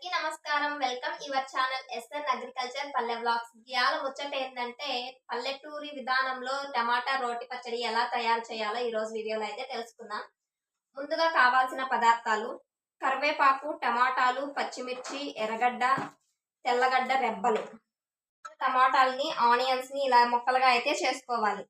అందరికీ నమస్కారం. Welcome your channel SN agriculture Palle vlogs. ఇయాల ముచ్చట ఏంటంటే పల్లెటూరి విధానంలో టమాటా రోటి పచ్చడి ఎలా తయారు చేయాలో ఈ రోజు వీడియోలో అయితే తెలుసుకుందాం. ముందుగా కావాల్సిన పదార్థాలు: కరివేపాకు, టమాటాలు, పచ్చిమిర్చి, ఎర్రగడ్డ, తెల్లగడ్డ రెబ్బలు. టమాటాలని ఆనియన్స్ ని ఇలా ముక్కలుగా అయితే చేసుకోవాలి.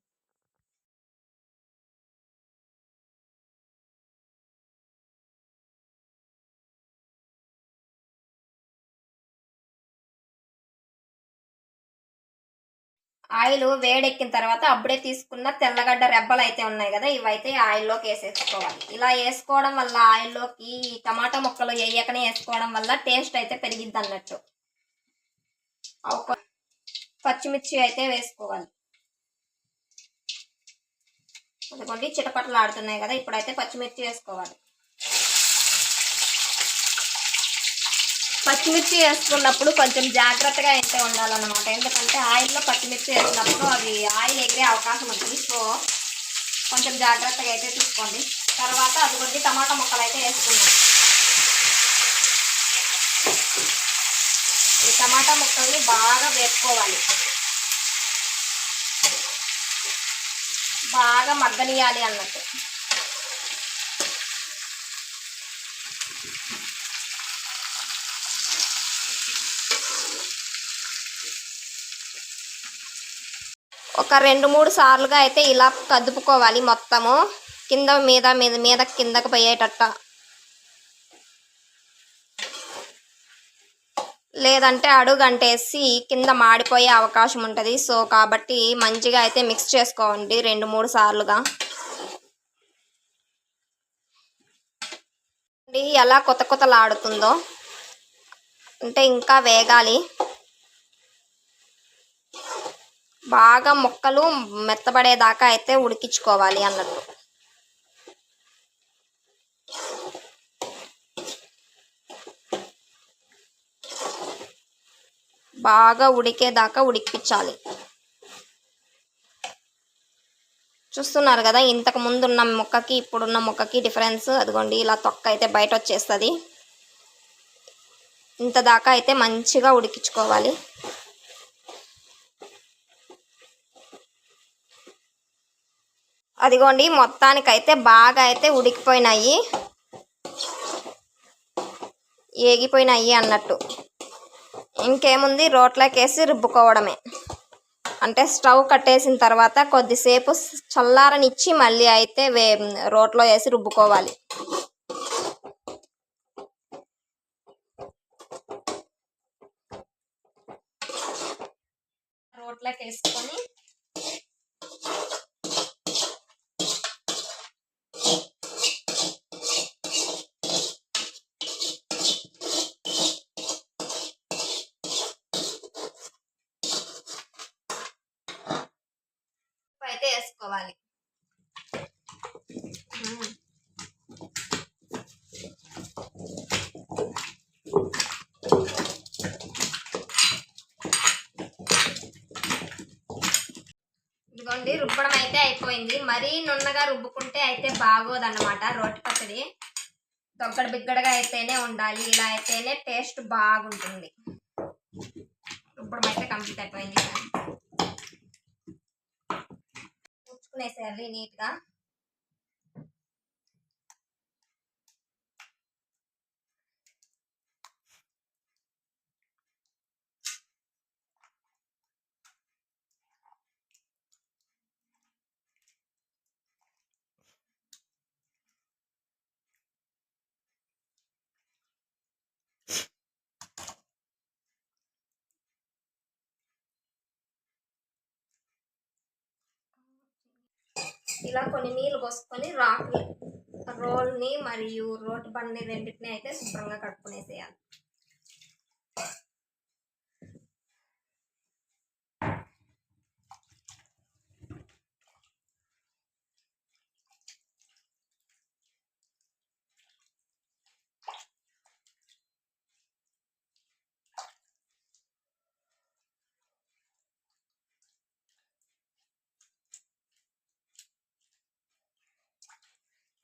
ఆయిల్ వేడెక్కిన తర్వాత అప్పుడే తీసుకున్న తెల్లగడ్డ రెబ్బలు అయితే ఉన్నాయి కదా, ఇవైతే ఆయిల్లోకి వేసేసుకోవాలి. ఇలా వేసుకోవడం వల్ల ఆయిల్లోకి టమాటా ముక్కలు వేయకనే వేసుకోవడం వల్ల టేస్ట్ అయితే పెరిగిద్ది అన్నట్టు. పచ్చిమిర్చి అయితే వేసుకోవాలి. అదిగోండి చిటపటలు ఆడుతున్నాయి కదా, ఇప్పుడైతే పచ్చిమిర్చి వేసుకోవాలి. పచ్చిమిర్చి వేసుకున్నప్పుడు కొంచెం జాగ్రత్తగా అయితే ఉండాలన్నమాట. ఎందుకంటే ఆయిల్లో పచ్చిమిర్చి వేసినప్పుడు అవి ఆయిల్ ఎగిరే అవకాశం ఉంటుంది. సో కొంచెం జాగ్రత్తగా అయితే చూసుకోండి. తర్వాత అదిగోండి టమాటా ముక్కలు అయితే వేసుకున్నాం. ఈ టమాటా ముక్కల్ని బాగా వేసుకోవాలి, బాగా మగ్గనియాలి అన్నట్టు. ఒక 2-3 సార్లుగా అయితే ఇలా కదుపుకోవాలి మొత్తము, కింద మీద మీద మీద కిందకు పోయేటట్ట. లేదంటే అడుగంటేసి కింద మాడిపోయే అవకాశం ఉంటుంది. సో కాబట్టి మంచిగా అయితే మిక్స్ చేసుకోండి 2-3 సార్లుగా. ఎలా కొత్త కొత్తలాడుతుందో అంటే ఇంకా వేగాలి. బాగా ముక్కలు మెత్తబడేదాకా అయితే ఉడికించుకోవాలి అన్నట్టు. బాగా ఉడికేదాకా ఉడికించాలి. చూస్తున్నారు కదా, ఇంతకు ముందు ఉన్న ముక్కకి ఇప్పుడున్న ముక్కకి డిఫరెన్స్. అదిగోండి ఇలా తొక్క అయితే బయట వచ్చేస్తుంది. ఇంత దాకా అయితే మంచిగా ఉడికించుకోవాలి. అదిగోండి మొత్తానికైతే బాగా అయితే ఉడికిపోయినాయి, ఏగిపోయినాయి అన్నట్టు. ఇంకేముంది, రోట్లోకి వేసి రుబ్బుకోవడమే. అంటే స్టవ్ కట్టేసిన తర్వాత కొద్దిసేపు చల్లారనిచ్చి మళ్ళీ అయితే రోట్లో వేసి రుబ్బుకోవాలి. రోట్లోకి వేసుకొని అయితే వేసుకోవాలి. ఇదిగోండి రుబ్బడం అయితే అయిపోయింది. మరీ నున్నగా రుబ్బుకుంటే అయితే బాగోదన్నమాట రోటి పచ్చడి. దొగ్గడ బిగ్గడగా అయితేనే ఉండాలి, ఇలా అయితేనే టేస్ట్ బాగుంటుంది. రుబ్బడం అయితే కంప్లీట్ అయిపోయింది. పూడ్చుకునేసేయాలి నీట్గా. ఇలా కొన్ని నీళ్ళు పోసుకొని రోల్ని మరియు రోటి బండిని రెండింటిని అయితే శుభ్రంగా కడుక్కునేసేయాలి.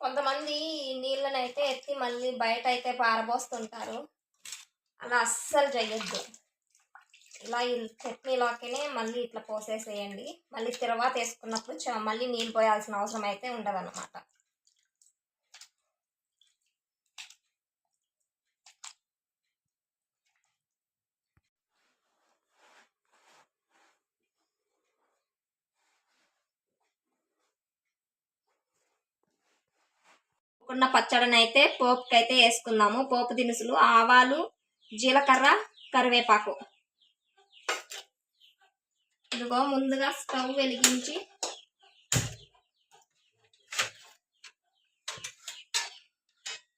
కొంతమంది నీళ్ళని అయితే ఎత్తి మళ్ళీ బయట అయితే పారబోస్తుంటారు. అలా అస్సలు చేయొద్దు. ఇలా ఈ చట్నీలోకినే మళ్ళీ ఇట్లా పోసేసేయండి. మళ్ళీ తర్వాత వేసుకున్నప్పుడు మళ్ళీ నీళ్ళు పోయాల్సిన అవసరం అయితే ఉండదన్నమాట. ఉన్న పచ్చడిని అయితే పోపుకైతే వేసుకుందాము. పోపు దినుసులు ఆవాలు, జీలకర్ర, కరివేపాకు. ఇదిగో ముందుగా స్టవ్ వెలిగించి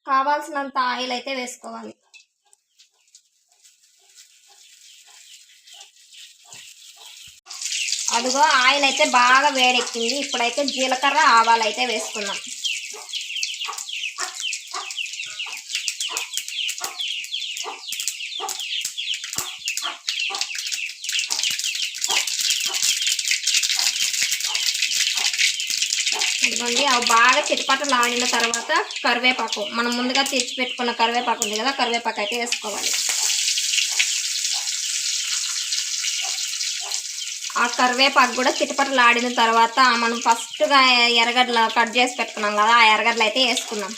కావాల్సినంత ఆయిల్ అయితే వేసుకోవాలి. అదిగో ఆయిల్ అయితే బాగా వేడెక్కింది. ఇప్పుడైతే జీలకర్ర ఆవాలు అయితే వేసుకున్నాం. ఇదిగోండి అవి బాగా చిటపటలు ఆడిన తర్వాత కరివేపాకు, మనం ముందుగా తెచ్చి పెట్టుకున్న కరివేపాకు ఉంది కదా, కరివేపాకు అయితే వేసుకోవాలి. ఆ కరివేపాకు కూడా చిటపటలు ఆడిన తర్వాత మనం ఫస్ట్గా ఎర్రగడ్డలు కట్ చేసి పెట్టుకున్నాం కదా, ఆ ఎర్రగడ్డలు అయితే వేసుకున్నాం.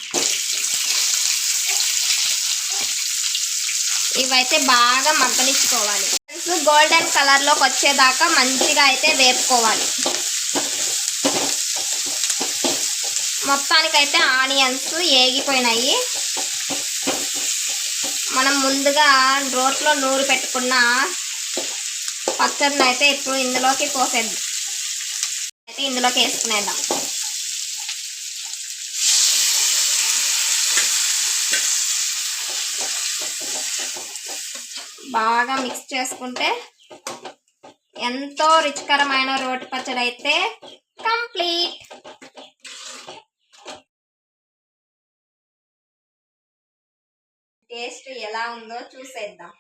ఇవైతే బాగా మగ్గనిచ్చుకోవాలి. గోల్డెన్ కలర్లోకి వచ్చేదాకా మంచిగా అయితే వేపుకోవాలి. మొత్తానికైతే ఆనియన్స్ ఏగిపోయినాయి. మనం ముందుగా రోట్లో నూరు పెట్టుకున్న పచ్చడిని అయితే ఇప్పుడు ఇందులోకి పోసేద్దాం. అయితే ఇందులోకి వేసుకునేద్దాం. బాగా మిక్స్ చేసుకుంటే ఎంతో రుచికరమైన రోటి పచ్చడి అయితే కంప్లీట్. టేస్ట్ ఎలా ఉందో చూసేద్దాం.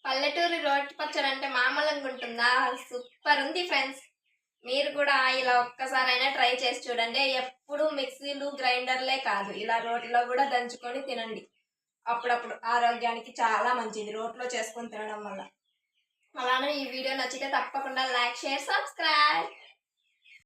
పల్లెటూరి రోటి పచ్చడి అంటే మామూలుగా ఉంటుందా? సూపర్ ఉంది ఫ్రెండ్స్. మీరు కూడా ఇలా ఒక్కసారైనా ట్రై చేసి చూడండి. ఎప్పుడు మిక్సీలు గ్రైండర్లే కాదు, ఇలా రోట్లో కూడా దంచుకొని తినండి. అప్పుడప్పుడు ఆరోగ్యానికి చాలా మంచిది రోట్లో చేసుకొని తినడం వల్ల. అలానే ఈ వీడియో నచ్చితే తప్పకుండా లైక్, షేర్, సబ్స్క్రైబ్.